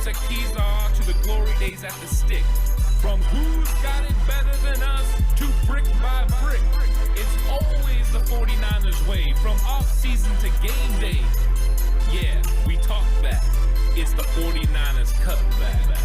a Kezar to the glory days at the stick. From who's got it better than us to brick by brick. It's always the 49ers way, from off-season to game day. Yeah, we talk back. It's the 49ers Cutback.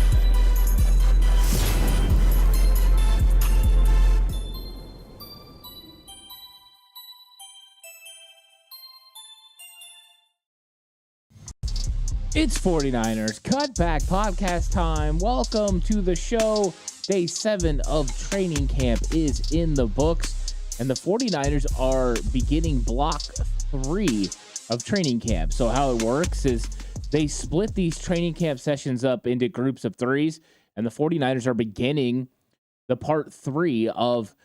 It's 49ers Cutback Podcast time. Welcome to the show. Day 7 of training camp is in the books, and the 49ers are beginning block 3 of training camp. So how it works is they split these training camp sessions up into groups of 3s, and the 49ers are beginning the part 3 of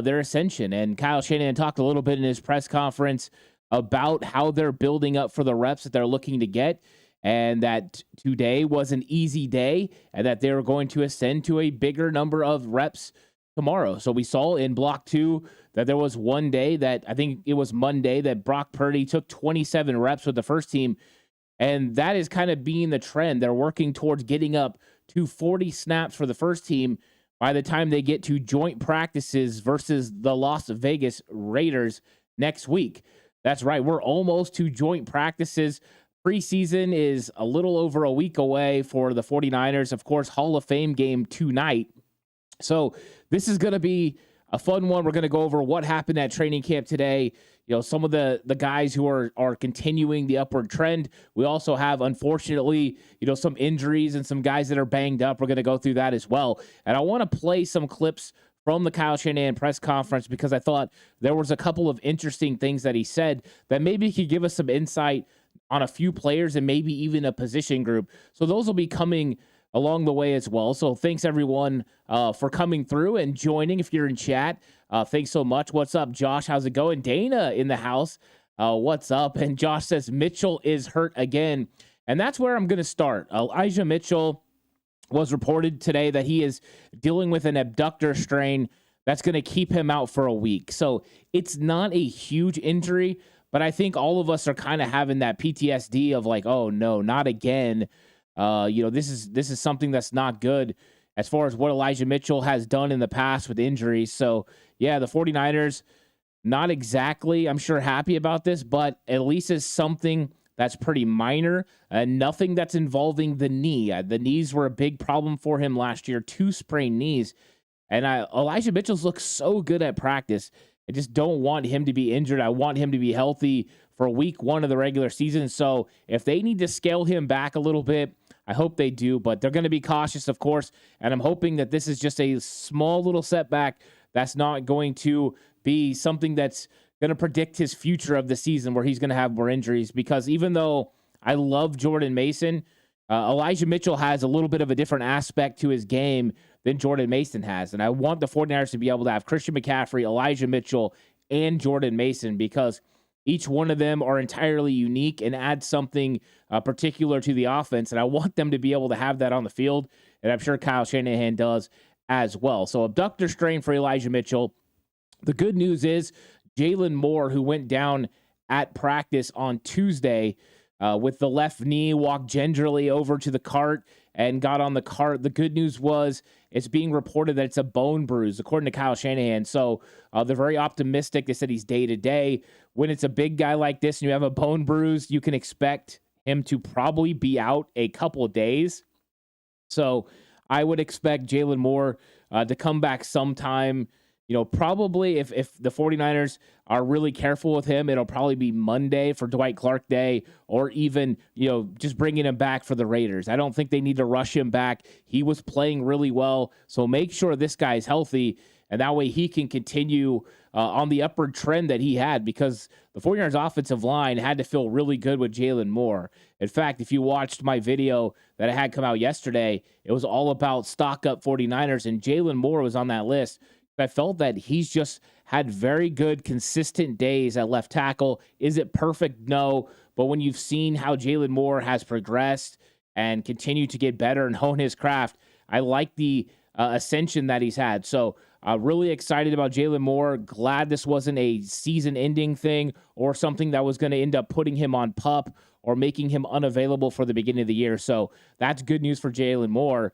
their ascension. And Kyle Shanahan talked a little bit in his press conference about how they're building up for the reps that they're looking to get, and that today was an easy day and that they were going to ascend to a bigger number of reps tomorrow. So we saw in block 2 that there was one day that I think it was Monday that Brock Purdy took 27 reps with the first team. And that is kind of being the trend. They're working towards getting up to 40 snaps for the first team by the time they get to joint practices versus the Las Vegas Raiders next week. That's right. We're almost to joint practices. Preseason is a little over a week away for the 49ers. Of course, Hall of Fame game tonight. So this is going to be a fun one. We're going to go over what happened at training camp today. You know, some of the guys who are continuing the upward trend. We also have, unfortunately, some injuries and some guys that are banged up. We're going to go through that as well. And I want to play some clips from the Kyle Shanahan press conference because I thought there was a couple of interesting things that he said that maybe could give us some insight on a few players and maybe even a position group. So those will be coming along the way as well. So thanks everyone for coming through and joining. If you're in chat, thanks so much. What's up, Josh? How's it going? Dana in the house. What's up? And Josh says Mitchell is hurt again. And that's where I'm going to start. Elijah Mitchell was reported today that he is dealing with an abductor strain that's going to keep him out for a week. So it's not a huge injury, but I think all of us are kind of having that PTSD of like, oh no, not again. This is something that's not good as far as what Elijah Mitchell has done in the past with injuries. So yeah, the 49ers, not exactly, I'm sure, happy about this, but at least it's something that's pretty minor, nothing that's involving the knee. The knees were a big problem for him last year, 2 sprained knees. And Elijah Mitchell's looked so good at practice. I just don't want him to be injured. I want him to be healthy for week 1 of the regular season. So if they need to scale him back a little bit, I hope they do, but they're going to be cautious, of course. And I'm hoping that this is just a small little setback that's not going to be something that's going to predict his future of the season where he's going to have more injuries. Because even though I love Jordan Mason, Elijah Mitchell has a little bit of a different aspect to his game than Jordan Mason has. And I want the 49ers to be able to have Christian McCaffrey, Elijah Mitchell, and Jordan Mason because each one of them are entirely unique and add something particular to the offense. And I want them to be able to have that on the field. And I'm sure Kyle Shanahan does as well. So abductor strain for Elijah Mitchell. The good news is Jalen Moore, who went down at practice on Tuesday with the left knee, walked gingerly over to the cart and got on the cart. The good news was it's being reported that it's a bone bruise, according to Kyle Shanahan. So they're very optimistic. They said he's day-to-day. When it's a big guy like this and you have a bone bruise, you can expect him to probably be out a couple of days. So I would expect Jalen Moore to come back sometime. Probably if the 49ers are really careful with him, it'll probably be Monday for Dwight Clark Day or even, just bringing him back for the Raiders. I don't think they need to rush him back. He was playing really well. So make sure this guy's healthy, and that way he can continue on the upward trend that he had because the 49ers offensive line had to feel really good with Jalen Moore. In fact, if you watched my video that I had come out yesterday, it was all about stock up 49ers, and Jalen Moore was on that list. I felt that he's just had very good, consistent days at left tackle. Is it perfect? No. But when you've seen how Jalen Moore has progressed and continued to get better and hone his craft, I like the ascension that he's had. So Really excited about Jalen Moore. Glad this wasn't a season-ending thing or something that was going to end up putting him on PUP or making him unavailable for the beginning of the year. So that's good news for Jalen Moore.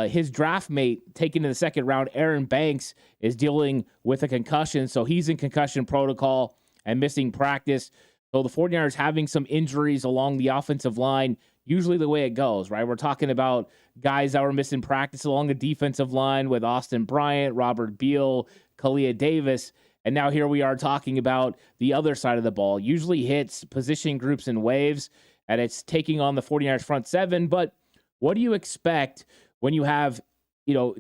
His draft mate, taken in the second round, Aaron Banks, is dealing with a concussion. So he's in concussion protocol and missing practice. So the 49ers having some injuries along the offensive line, usually the way it goes, right? We're talking about guys that were missing practice along the defensive line with Austin Bryant, Robert Beal, Kalia Davis. And now here we are talking about the other side of the ball. Usually hits position groups in waves, and it's taking on the 49ers front seven. But what do you expect when you have,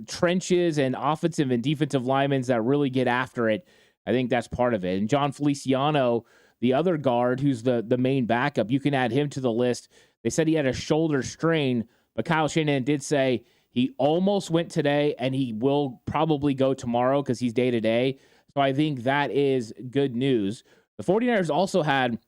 trenches and offensive and defensive linemen that really get after it? I think that's part of it. And John Feliciano, the other guard, who's the main backup, you can add him to the list. They said he had a shoulder strain, but Kyle Shanahan did say he almost went today, and he will probably go tomorrow because he's day-to-day. So I think that is good news. The 49ers also had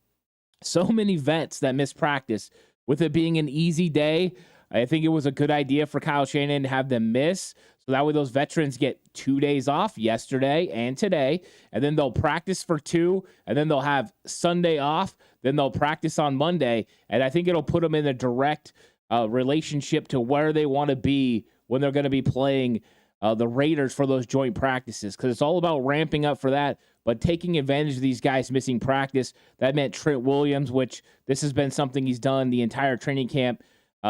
so many vets that missed practice. With it being an easy day, I think it was a good idea for Kyle Shanahan to have them miss. So that way those veterans get 2 days off, yesterday and today, and then they'll practice for 2, and then they'll have Sunday off, then they'll practice on Monday. And I think it'll put them in a direct relationship to where they want to be when they're going to be playing the Raiders for those joint practices, because it's all about ramping up for that, but taking advantage of these guys missing practice. That meant Trent Williams, which this has been something he's done the entire training camp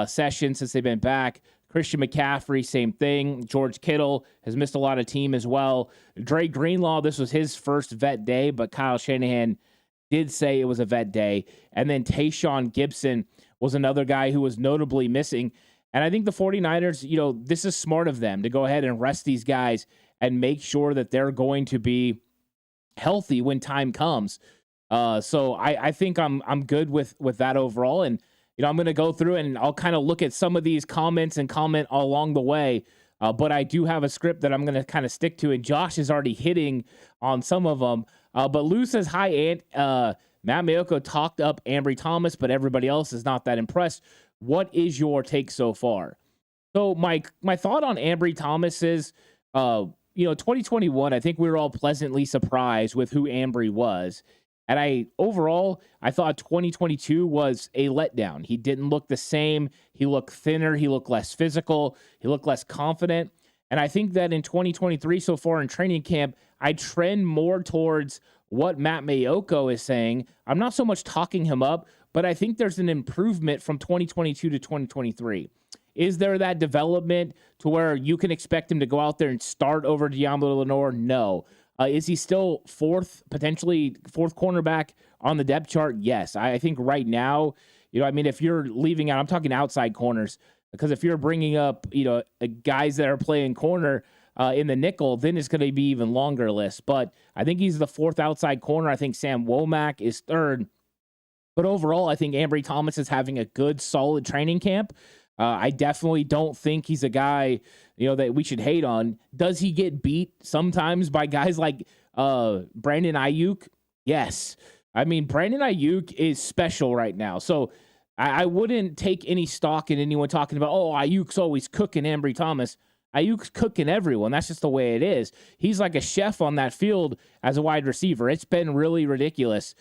session since they've been back. Christian McCaffrey, same thing. George Kittle has missed a lot of team as well. Dre Greenlaw, this was his first vet day, but Kyle Shanahan did say it was a vet day. And then Tayshaun Gibson was another guy who was notably missing. And I think the 49ers, this is smart of them to go ahead and rest these guys and make sure that they're going to be healthy when time comes. So I think I'm good with that overall. And, I'm going to go through and I'll kind of look at some of these comments and comment along the way. But I do have a script that I'm going to kind of stick to. And Josh is already hitting on some of them. But Lou says, hi, Ant. Matt Mayoko talked up Ambry Thomas, but everybody else is not that impressed. What is your take so far? So my thought on Ambry Thomas is, 2021, I think we were all pleasantly surprised with who Ambry was. And I thought 2022 was a letdown. He didn't look the same. He looked thinner. He looked less physical. He looked less confident. And I think that in 2023 so far in training camp, I trend more towards what Matt Mayoko is saying. I'm not so much talking him up, but I think there's an improvement from 2022 to 2023. Is there that development to where you can expect him to go out there and start over Deommodore Lenoir? No. Is he still potentially fourth cornerback on the depth chart? Yes. I think right now, if you're leaving out, I'm talking outside corners, because if you're bringing up, guys that are playing corner in the nickel, then it's going to be even longer list. But I think he's the fourth outside corner. I think Sam Womack is third. But overall, I think Ambry Thomas is having a good, solid training camp. I definitely don't think he's a guy, that we should hate on. Does he get beat sometimes by guys like Brandon Ayuk? Yes. I mean, Brandon Ayuk is special right now. So I wouldn't take any stock in anyone talking about, Ayuk's always cooking Ambry Thomas. Ayuk's cooking everyone. That's just the way it is. He's like a chef on that field as a wide receiver. It's been really ridiculous.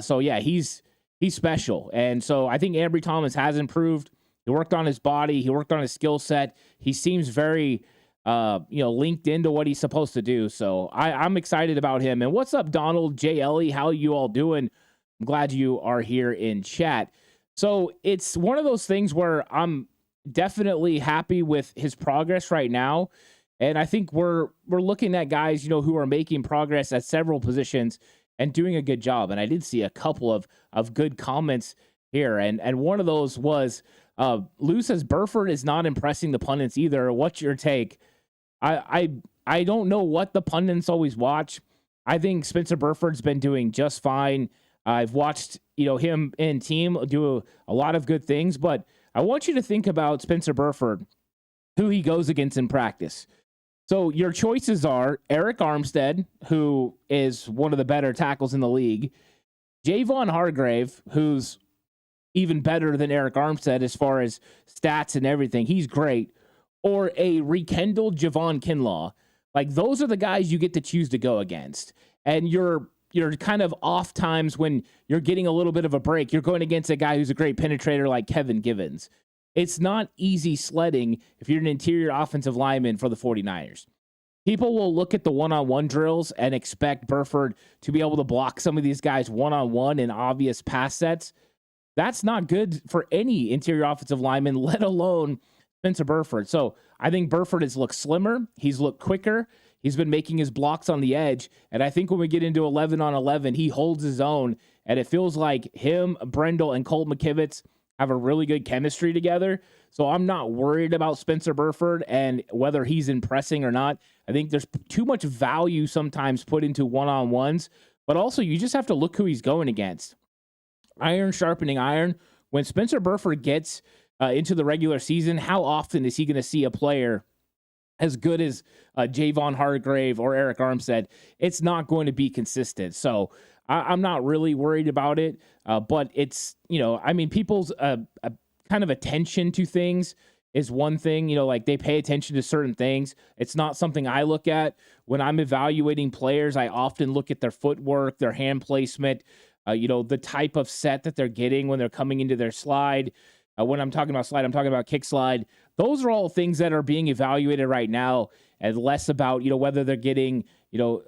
So, yeah, he's special. And so I think Ambry Thomas has improved. He worked on his body. He worked on his skill set. He seems very, linked into what he's supposed to do. So I'm excited about him. And what's up, Donald J. Ellie? How you all doing? I'm glad you are here in chat. So it's one of those things where I'm definitely happy with his progress right now. And I think we're looking at guys, who are making progress at several positions and doing a good job. And I did see a couple of good comments here. And one of those was, Lou says Burford is not impressing the pundits either. What's your take? I don't know what the pundits always watch. I think Spencer Burford's been doing just fine. I've watched, him and team do a lot of good things, but I want you to think about Spencer Burford, who he goes against in practice. So your choices are Eric Armstead, who is one of the better tackles in the league, Javon Hargrave, who's even better than Eric Armstead as far as stats and everything. He's great. Or a rekindled Javon Kinlaw. Like, those are the guys you get to choose to go against. And you're kind of off times when you're getting a little bit of a break. You're going against a guy who's a great penetrator like Kevin Givens. It's not easy sledding if you're an interior offensive lineman for the 49ers. People will look at the one-on-one drills and expect Burford to be able to block some of these guys one-on-one in obvious pass sets. That's not good for any interior offensive lineman, let alone Spencer Burford. So I think Burford has looked slimmer. He's looked quicker. He's been making his blocks on the edge. And I think when we get into 11-on-11, he holds his own. And it feels like him, Brendel, and Colt McKivitz have a really good chemistry together. So I'm not worried about Spencer Burford and whether he's impressing or not. I think there's too much value sometimes put into one-on-ones. But also, you just have to look who he's going against. Iron sharpening iron. When Spencer Burford gets into the regular season, how often is he going to see a player as good as Javon Hargrave or Eric Armstead? It's not going to be consistent. So I'm not really worried about it. But it's, people's kind of attention to things is one thing. Like, they pay attention to certain things. It's not something I look at. When I'm evaluating players, I often look at their footwork, their hand placement, the type of set that they're getting when they're coming into their slide. When I'm talking about slide, I'm talking about kick slide. Those are all things that are being evaluated right now, and less about, whether they're getting,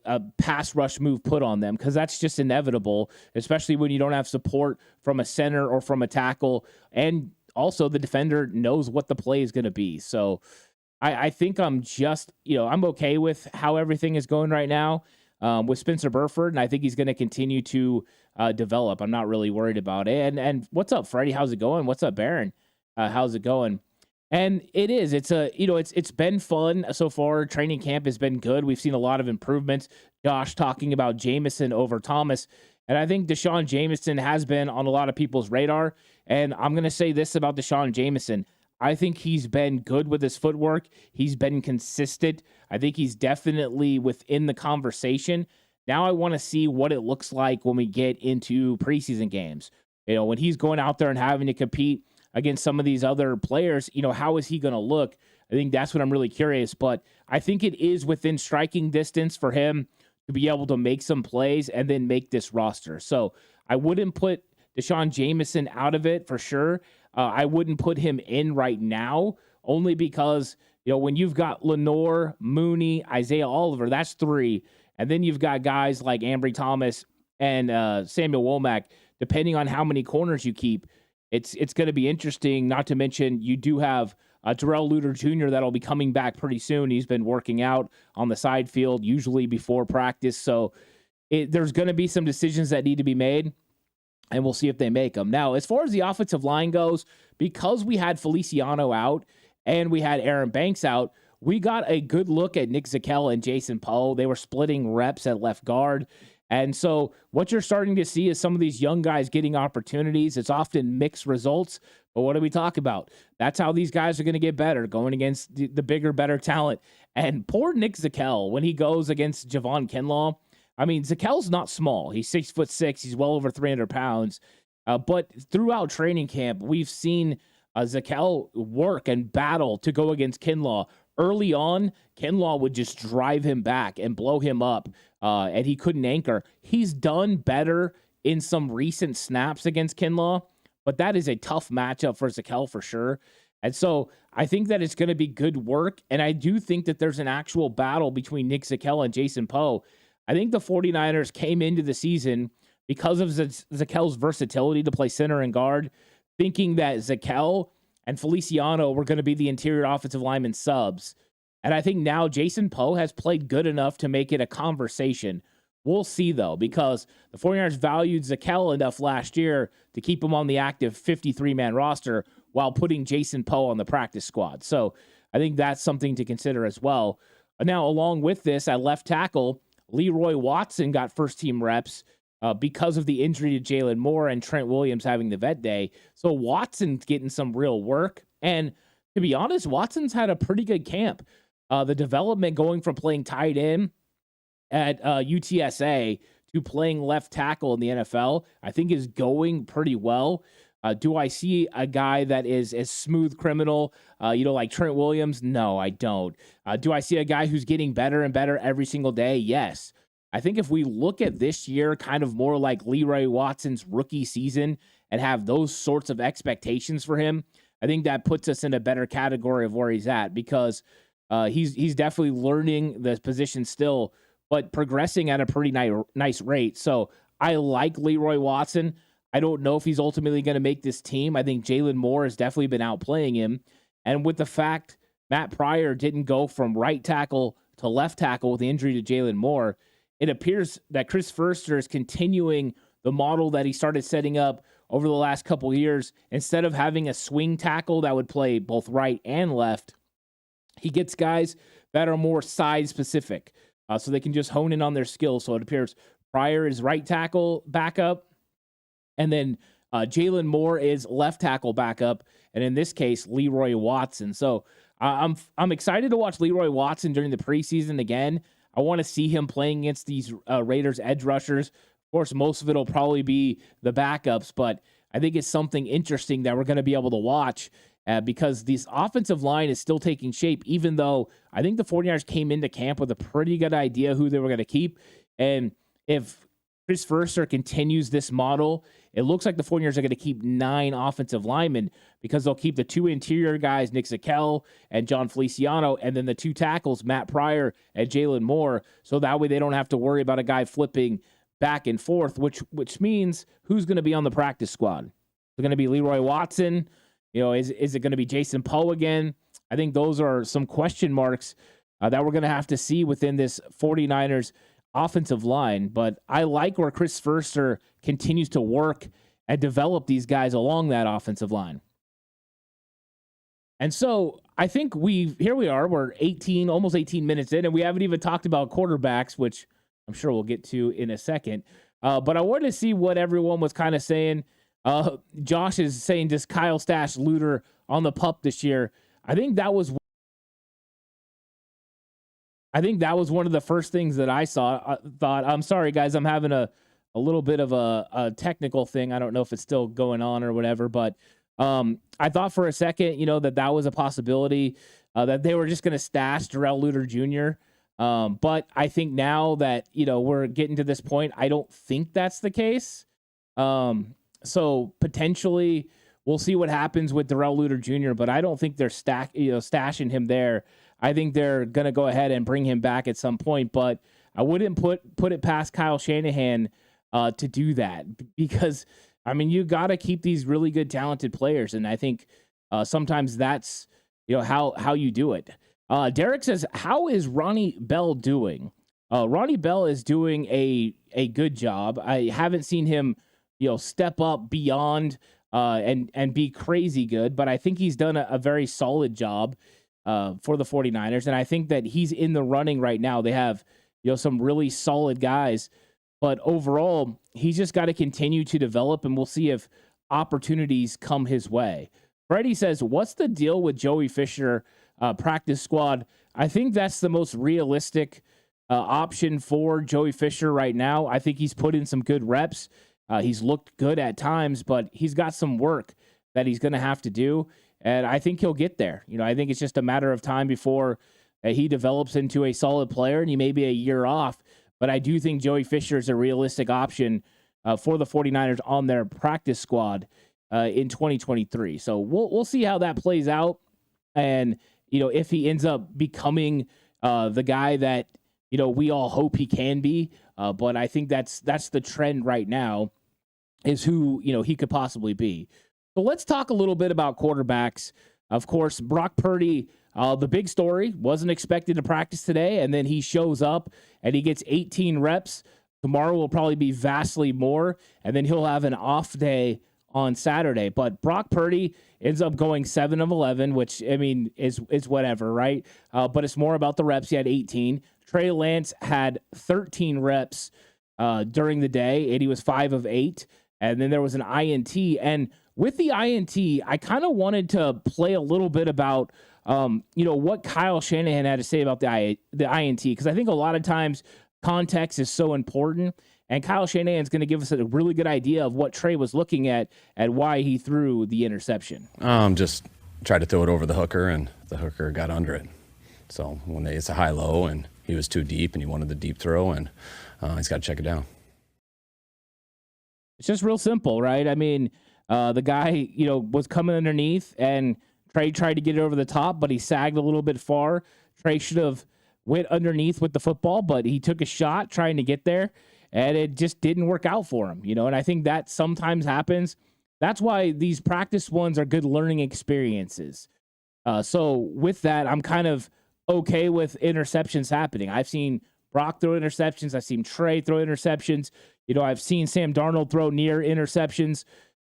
a pass rush move put on them, because that's just inevitable, especially when you don't have support from a center or from a tackle. And also the defender knows what the play is going to be. So I think I'm just, I'm okay with how everything is going right now with Spencer Burford, and I think he's going to continue to develop. I'm not really worried about it. And what's up, Freddie? How's it going? What's up, Baron? How's it going? And it's been fun so far. Training camp has been good. We've seen a lot of improvements. Josh talking about Jamison over Thomas. And I think Deshaun Jamison has been on a lot of people's radar. And I'm going to say this about Deshaun Jamison. I think he's been good with his footwork. He's been consistent. I think he's definitely within the conversation. Now I want to see what it looks like when we get into preseason games. When he's going out there and having to compete against some of these other players, how is he going to look? I think that's what I'm really curious. But I think it is within striking distance for him to be able to make some plays and then make this roster. So I wouldn't put Deshaun Jamison out of it for sure. I wouldn't put him in right now, only because, when you've got Lenore, Mooney, Isaiah Oliver, that's three. And then you've got guys like Ambry Thomas and Samuel Womack. Depending on how many corners you keep, it's going to be interesting. Not to mention, you do have Terrell Luter Jr. that'll be coming back pretty soon. He's been working out on the side field, usually before practice. So there's going to be some decisions that need to be made, and we'll see if they make them. Now, as far as the offensive line goes, because we had Feliciano out and we had Aaron Banks out, we got a good look at Nick Zakelj and Jason Poe. They were splitting reps at left guard. And so what you're starting to see is some of these young guys getting opportunities. It's often mixed results, but what do we talk about? That's how these guys are going to get better, going against the bigger, better talent. And poor Nick Zakelj, when he goes against Javon Kinlaw, Zakel's not small. He's 6'6". He's well over 300 pounds. But throughout training camp, we've seen Zakelj work and battle to go against Kinlaw. Early on, Kinlaw would just drive him back and blow him up, and he couldn't anchor. He's done better in some recent snaps against Kinlaw, but that is a tough matchup for Zakelj for sure. And so I think that it's going to be good work, and I do think that there's an actual battle between Nick Zakelj and Jason Poe. I think the 49ers came into the season because of Zakel's versatility to play center and guard, thinking that Zakelj and Feliciano were going to be the interior offensive lineman subs. And I think now Jason Poe has played good enough to make it a conversation. We'll see, though, because the 49ers valued Zakelj enough last year to keep him on the active 53-man roster while putting Jason Poe on the practice squad. So I think that's something to consider as well. Now, along with this, at left tackle, Leroy Watson got first-team reps because of the injury to Jalen Moore and Trent Williams having the vet day. So Watson's getting some real work. And to be honest, Watson's had a pretty good camp. The development going from playing tight end at UTSA to playing left tackle in the NFL, I think is going pretty well. Do I see a guy that is a smooth criminal, like Trent Williams? No, I don't. Do I see a guy who's getting better and better every single day? Yes. I think if we look at this year kind of more like Leroy Watson's rookie season and have those sorts of expectations for him, I think that puts us in a better category of where he's at, because he's definitely learning the position still, but progressing at a pretty nice rate. So I like Leroy Watson. I don't know if he's ultimately going to make this team. I think Jalen Moore has definitely been outplaying him. And with the fact Matt Pryor didn't go from right tackle to left tackle with the injury to Jalen Moore, it appears that Chris Foerster is continuing the model that he started setting up over the last couple of years. Instead of having a swing tackle that would play both right and left, he gets guys that are more side specific, so they can just hone in on their skills. So it appears Pryor is right tackle backup, and then Jalen Moore is left tackle backup, and in this case, Leroy Watson. So I'm excited to watch Leroy Watson during the preseason again. I want to see him playing against these Raiders edge rushers. Of course, most of it will probably be the backups, but I think it's something interesting that we're going to be able to watch because this offensive line is still taking shape, even though I think the 49ers came into camp with a pretty good idea who they were going to keep. And if Chris Foerster continues this model, it looks like the 49ers are going to keep 9 offensive linemen, because they'll keep the 2 interior guys, Nick Zakelj and John Feliciano, and then the 2 tackles, Matt Pryor and Jalen Moore. So that way they don't have to worry about a guy flipping back and forth, which means who's going to be on the practice squad? Is it going to be Leroy Watson? Is it going to be Jason Poe again? I think those are some question marks that we're going to have to see within this 49ers offensive line. But I like where Chris Foerster continues to work and develop these guys along that offensive line. And so I think we're 18, almost 18 minutes in, and we haven't even talked about quarterbacks, which I'm sure we'll get to in a second. But I wanted to see what everyone was kind of saying. Josh is saying, does Kyle stash Luter on the pup this year? I think that was one of the first things that I saw. Thought, I'm sorry, guys, I'm having a little bit of a technical thing. I don't know if it's still going on or whatever, but I thought for a second, that was a possibility, that they were just going to stash Darrell Luter Jr. But I think now that, we're getting to this point, I don't think that's the case. So potentially we'll see what happens with Darrell Luter Jr., but I don't think they're stashing him there. I think they're going to go ahead and bring him back at some point, but I wouldn't put it past Kyle Shanahan to do that, because you got to keep these really good, talented players. And I think sometimes that's, how you do it. Derek says, how is Ronnie Bell doing? Ronnie Bell is doing a good job. I haven't seen him, step up beyond and be crazy good, but I think he's done a very solid job for the 49ers. And I think that he's in the running right now. They have, some really solid guys, but overall, he's just got to continue to develop, and we'll see if opportunities come his way. Freddie says, what's the deal with Joey Fisher practice squad? I think that's the most realistic option for Joey Fisher right now. I think he's put in some good reps. He's looked good at times, but he's got some work that he's going to have to do, and I think he'll get there. I think it's just a matter of time before he develops into a solid player, and he may be a year off, but I do think Joey Fisher is a realistic option for the 49ers on their practice squad in 2023. So we'll see how that plays out, and if he ends up becoming the guy that we all hope he can be. But I think that's the trend right now, is who he could possibly be. So let's talk a little bit about quarterbacks. Of course, Brock Purdy, the big story, wasn't expected to practice today, and then he shows up and he gets 18 reps. Tomorrow will probably be vastly more, and then he'll have an off day on Saturday. But Brock Purdy ends up going 7 of 11, which is whatever, right? But it's more about the reps. He had 18. Trey Lance had 13 reps during the day, and he was 5 of 8. And then there was an INT. And with the INT, I kind of wanted to play a little bit about, what Kyle Shanahan had to say about the INT, because I think a lot of times context is so important. And Kyle Shanahan's going to give us a really good idea of what Trey was looking at and why he threw the interception. Just tried to throw it over the hooker, and the hooker got under it. So it's a high-low, and he was too deep, and he wanted the deep throw, and he's got to check it down. It's just real simple, right? I mean, the guy, was coming underneath, and Trey tried to get it over the top, but he sagged a little bit far. Trey should have went underneath with the football, but he took a shot trying to get there, and it just didn't work out for him, and I think that sometimes happens. That's why these practice ones are good learning experiences. So with that, I'm kind of okay with interceptions happening. I've seen Brock throw interceptions. I've seen Trey throw interceptions. I've seen Sam Darnold throw near interceptions.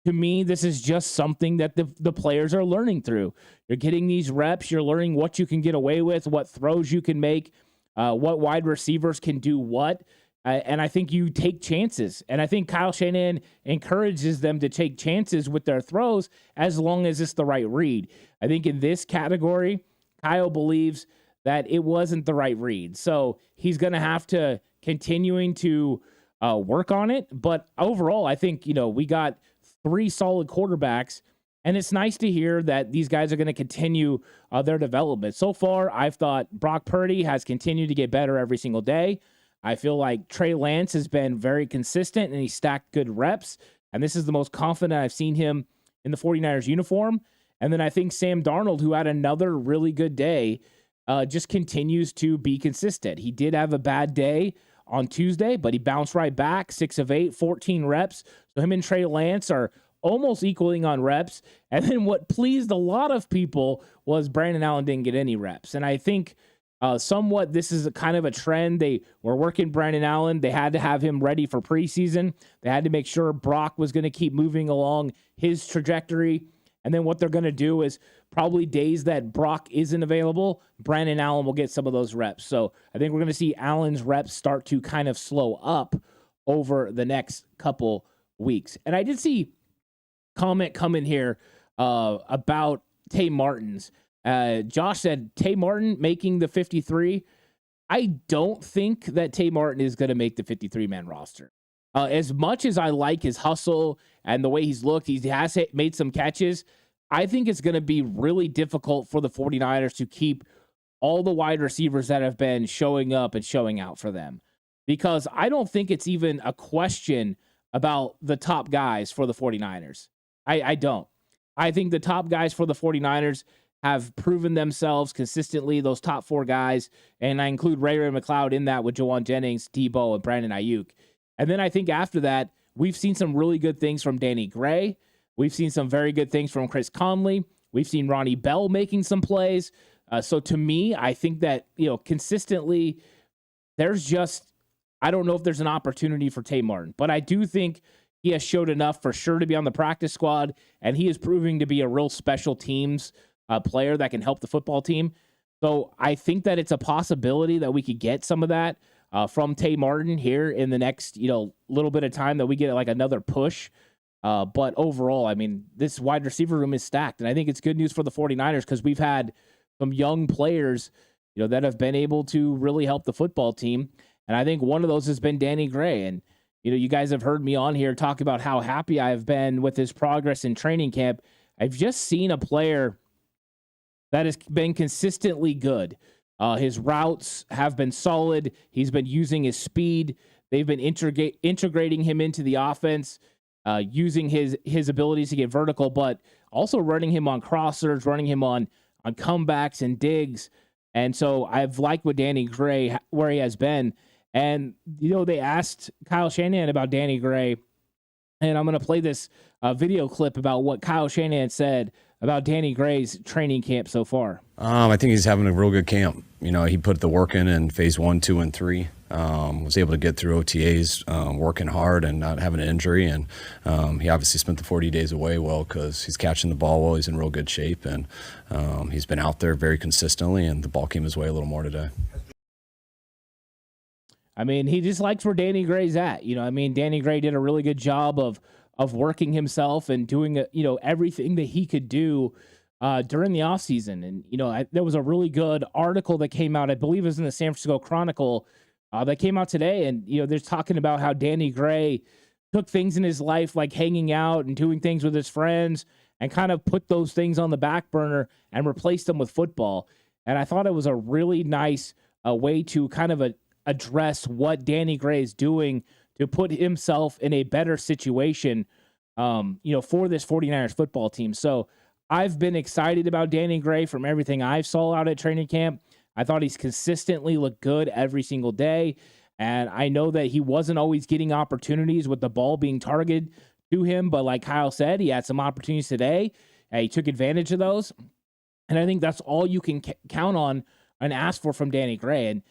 To me, this is just something that the players are learning through. You're getting these reps. You're learning what you can get away with, what throws you can make, what wide receivers can do what. And I think you take chances. And I think Kyle Shanahan encourages them to take chances with their throws as long as it's the right read. I think in this category, Kyle believes that it wasn't the right read. So he's going to have to continuing to work on it. But overall, I think, we got 3 solid quarterbacks, and it's nice to hear that these guys are going to continue their development. So far, I've thought Brock Purdy has continued to get better every single day. I feel like Trey Lance has been very consistent, and he stacked good reps. And this is the most confident I've seen him in the 49ers uniform. And then I think Sam Darnold, who had another really good day, just continues to be consistent. He did have a bad day on Tuesday, but he bounced right back, 6 of 8, 14 reps. So him and Trey Lance are almost equaling on reps. And then what pleased a lot of people was Brandon Allen didn't get any reps. And I think somewhat this is a kind of a trend. They were working Brandon Allen. They had to have him ready for preseason. They had to make sure Brock was going to keep moving along his trajectory. And then what they're going to do is probably days that Brock isn't available, Brandon Allen will get some of those reps. So I think we're going to see Allen's reps start to kind of slow up over the next couple weeks. And I did see comment come in here about Tay Martin's. Josh said, Tay Martin making the 53. I don't think that Tay Martin is going to make the 53-man roster. As much as I like his hustle and the way he's looked, he has made some catches. I think it's going to be really difficult for the 49ers to keep all the wide receivers that have been showing up and showing out for them. Because I don't think it's even a question about the top guys for the 49ers. I don't. I think the top guys for the 49ers have proven themselves consistently, those top 4 guys, and I include Ray-Ray McCloud in that with Jawan Jennings, Debo, and Brandon Ayuk. And then I think after that, we've seen some really good things from Danny Gray. We've seen some very good things from Chris Conley. We've seen Ronnie Bell making some plays. So to me, I think that, consistently, there's just, I don't know if there's an opportunity for Tay Martin, but I do think he has showed enough for sure to be on the practice squad, and he is proving to be a real special teams player that can help the football team. So I think that it's a possibility that we could get some of that from Tay Martin here in the next, little bit of time, that we get like another push. But overall, I mean, this wide receiver room is stacked, and I think it's good news for the 49ers because we've had some young players, that have been able to really help the football team. And I think one of those has been Danny Gray. And, you guys have heard me on here talk about how happy I've been with his progress in training camp. I've just seen a player that has been consistently good. His routes have been solid. He's been using his speed. They've been integrating him into the offense, using his abilities to get vertical, but also running him on crossers, running him on comebacks and digs. And so I've liked with Danny Gray where he has been. And, they asked Kyle Shanahan about Danny Gray, and I'm going to play this video clip about what Kyle Shanahan said about Danny Gray's training camp so far. I think he's having a real good camp. He put the work in phase 1, 2, and 3. Was able to get through OTAs, working hard and not having an injury. And he obviously spent the 40 days away well because he's catching the ball well. He's in real good shape. And he's been out there very consistently, and the ball came his way a little more today. I mean, he just likes where Danny Gray's at. Danny Gray did a really good job of working himself and doing, everything that he could do during the offseason. And, there was a really good article that came out, I believe it was in the San Francisco Chronicle, that came out today. And, they're talking about how Danny Gray took things in his life like hanging out and doing things with his friends and kind of put those things on the back burner and replaced them with football. And I thought it was a really nice way to kind of address what Danny Gray is doing to put himself in a better situation, for this 49ers football team. So I've been excited about Danny Gray from everything I saw out at training camp. I thought he's consistently looked good every single day. And I know that he wasn't always getting opportunities with the ball being targeted to him. But like Kyle said, he had some opportunities today. He took advantage of those. And I think that's all you can count on and ask for from Danny Gray. And,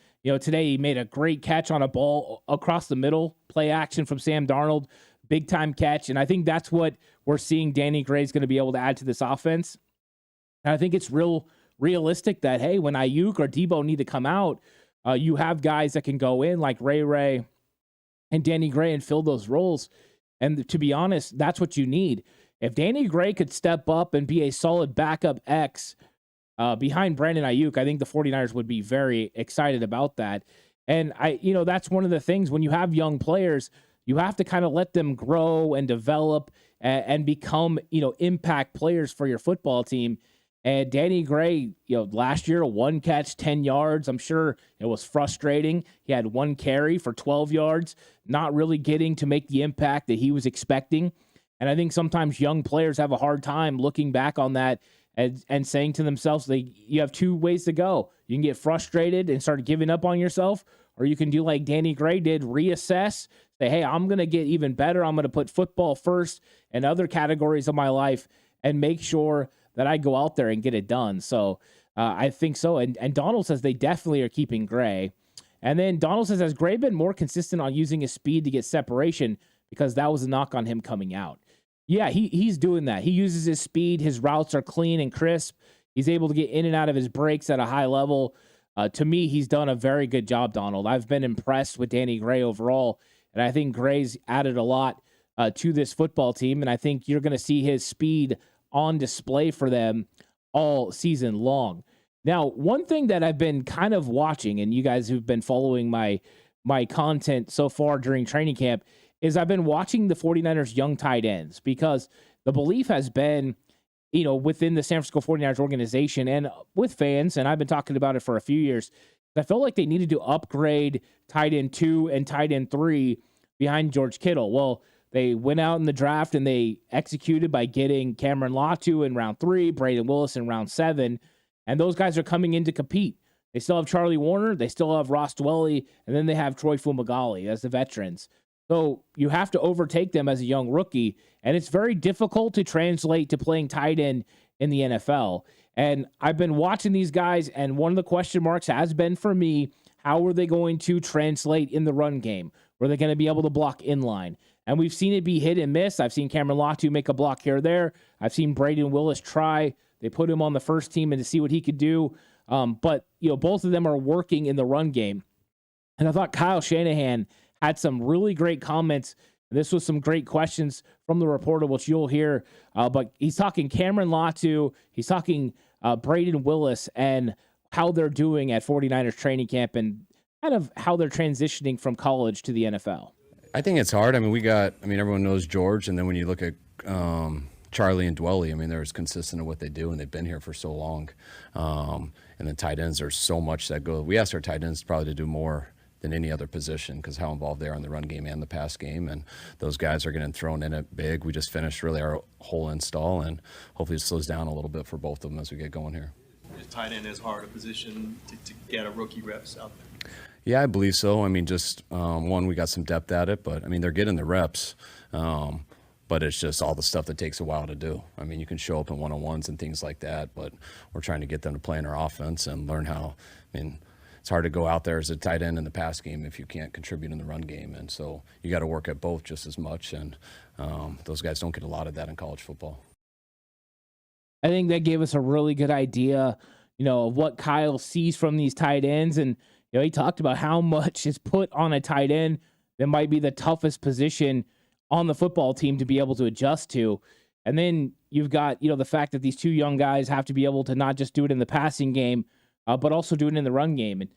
today he made a great catch on a ball across the middle, play action from Sam Darnold, big time catch. And I think that's what we're seeing Danny Gray is going to be able to add to this offense. And I think it's realistic that, hey, when Ayuk or Debo need to come out, you have guys that can go in like Ray and Danny Gray and fill those roles. And to be honest, that's what you need. If Danny Gray could step up and be a solid backup X behind Brandon Ayuk, I think the 49ers would be very excited about that. And that's one of the things when you have young players, you have to kind of let them grow and develop and become, impact players for your football team. And Danny Gray, last year, 1 catch, 10 yards. I'm sure it was frustrating. He had 1 carry for 12 yards, not really getting to make the impact that he was expecting. And I think sometimes young players have a hard time looking back on that and saying to themselves, you have 2 ways to go. You can get frustrated and start giving up on yourself, or you can do like Danny Gray did, reassess, say, hey, I'm going to get even better. I'm going to put football first and other categories of my life and make sure that I go out there and get it done. So I think so. And Donald says they definitely are keeping Gray. And then Donald says, has Gray been more consistent on using his speed to get separation? Because that was a knock on him coming out. Yeah, he's doing that. He uses his speed. His routes are clean and crisp. He's able to get in and out of his breaks at a high level. To me, he's done a very good job, Donald. I've been impressed with Danny Gray overall. And I think Gray's added a lot to this football team. And I think you're going to see his speed on display for them all season long. Now, one thing that I've been kind of watching, and you guys who've been following my content so far during training camp, is I've been watching the 49ers young tight ends, because the belief has been, within the San Francisco 49ers organization and with fans, and I've been talking about it for a few years, I felt like they needed to upgrade tight end 2 and tight end 3 behind George Kittle. Well, they went out in the draft and they executed by getting Cameron Latu in round 3, Braden Willis in round 7, and those guys are coming in to compete. They still have Charlie Warner, they still have Ross Dwelley, and then they have Troy Fumagalli as the veterans. So you have to overtake them as a young rookie, and it's very difficult to translate to playing tight end in the NFL. And I've been watching these guys, and one of the question marks has been for me, how are they going to translate in the run game? Were they going to be able to block inline? And we've seen it be hit and miss. I've seen Cameron Latu make a block here or there. I've seen Braden Willis try. They put him on the first team and to see what he could do. But both of them are working in the run game. And I thought Kyle Shanahan had some really great comments. This was some great questions from the reporter, which you'll hear. But he's talking Cameron Latu. He's talking Braden Willis and how they're doing at 49ers training camp and kind of how they're transitioning from college to the NFL. I think it's hard. Everyone knows George, and then when you look at Charlie and Dwelley, they're as consistent in what they do, and they've been here for so long. And then tight ends, there's so much that goes. We asked our tight ends probably to do more than any other position because how involved they are in the run game and the pass game, and those guys are getting thrown in it big. We just finished really our whole install, and hopefully it slows down a little bit for both of them as we get going here. Is tight end as hard a position to get a rookie reps out there? Yeah, I believe so. One, we got some depth at it, but they're getting the reps. But it's just all the stuff that takes a while to do. You can show up in one-on-ones and things like that, but we're trying to get them to play in our offense and learn how. It's hard to go out there as a tight end in the pass game if you can't contribute in the run game. And so you got to work at both just as much. And those guys don't get a lot of that in college football. I think that gave us a really good idea, of what Kyle sees from these tight ends. And, he talked about how much is put on a tight end that might be the toughest position on the football team to be able to adjust to. And then you've got, the fact that these 2 young guys have to be able to not just do it in the passing game, but also do it in the run game. And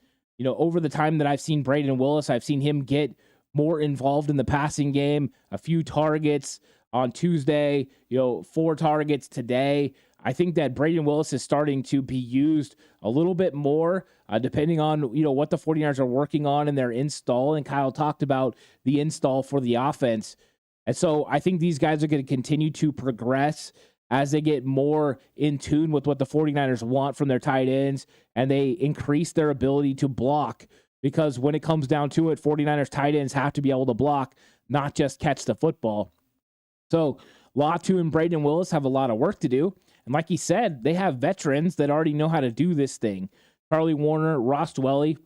over the time that I've seen Braden Willis, I've seen him get more involved in the passing game, a few targets on Tuesday, 4 targets today. I think that Braden Willis is starting to be used a little bit more, depending on, what the 49ers are working on in their install. And Kyle talked about the install for the offense. And so I think these guys are going to continue to progress as they get more in tune with what the 49ers want from their tight ends, and they increase their ability to block. Because when it comes down to it, 49ers tight ends have to be able to block, not just catch the football. So Latu and Braden Willis have a lot of work to do. And like he said, they have veterans that already know how to do this thing. Charlie Warner, Ross Dwelly,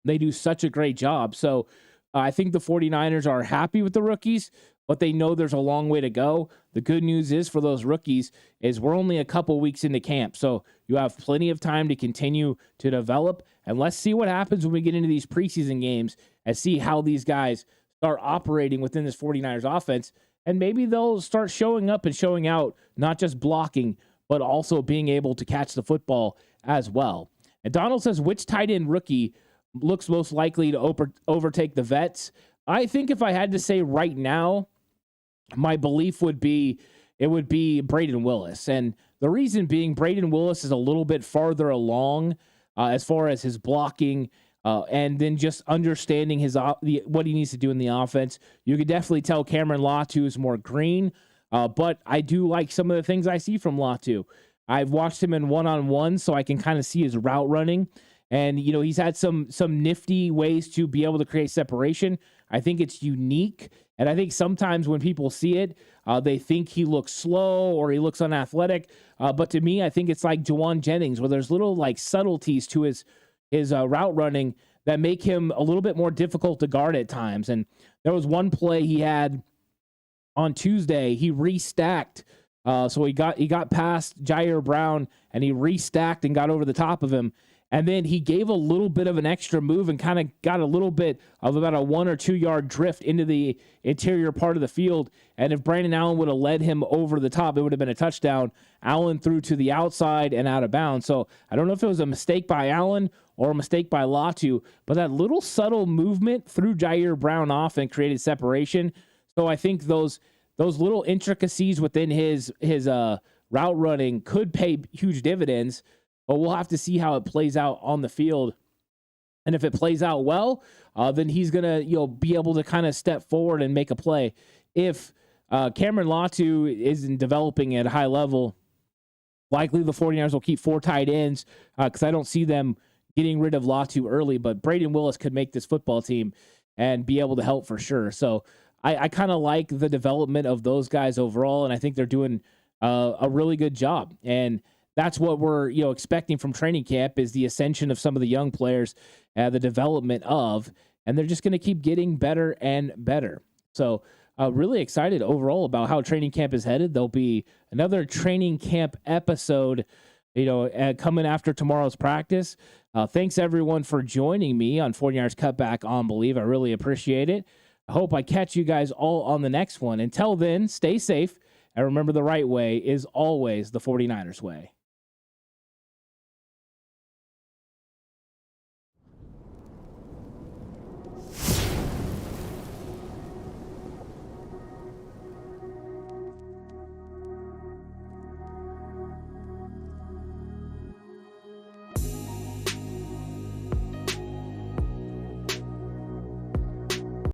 they do such a great job. So I think the 49ers are happy with the rookies, but they know there's a long way to go. The good news is for those rookies is we're only a couple weeks into camp. So you have plenty of time to continue to develop. And let's see what happens when we get into these preseason games and see how these guys start operating within this 49ers offense. And maybe they'll start showing up and showing out, not just blocking, but also being able to catch the football as well. And Donald says, which tight end rookie looks most likely to overtake the vets? I think if I had to say right now, my belief would be it would be Braden Willis. And the reason being, Braden Willis is a little bit farther along as far as his blocking, and then just understanding what he needs to do in the offense. You could definitely tell Cameron Latu is more green, but I do like some of the things I see from Latu. I've watched him in one-on-one, so I can kind of see his route running. And, he's had some nifty ways to be able to create separation. I think it's unique. And I think sometimes when people see it, they think he looks slow or he looks unathletic. But to me, I think it's like Juwan Jennings, where there's little subtleties to his route running that make him a little bit more difficult to guard at times. And there was one play he had on Tuesday. He restacked. So he got past Jair Brown and he restacked and got over the top of him. And then he gave a little bit of an extra move and kind of got a little bit of about a 1 or 2 yard drift into the interior part of the field. And if Brandon Allen would have led him over the top, it would have been a touchdown. Allen threw to the outside and out of bounds. So I don't know if it was a mistake by Allen or a mistake by Latu, but that little subtle movement threw Jair Brown off and created separation. So I think those little intricacies within his route running could pay huge dividends. But we'll have to see how it plays out on the field. And if it plays out well, then he's going to be able to kind of step forward and make a play. If Cameron Latu isn't developing at a high level, likely the 49ers will keep 4 tight ends because I don't see them getting rid of Latu early. But Braden Willis could make this football team and be able to help for sure. So I kind of like the development of those guys overall, and I think they're doing a really good job. And that's what we're expecting from training camp is the ascension of some of the young players, the development of, and they're just going to keep getting better and better. So really excited overall about how training camp is headed. There'll be another training camp episode, coming after tomorrow's practice. Thanks everyone for joining me on 49ers Cutback on Believe. I really appreciate it. I hope I catch you guys all on the next one. Until then, stay safe and remember the right way is always the 49ers way.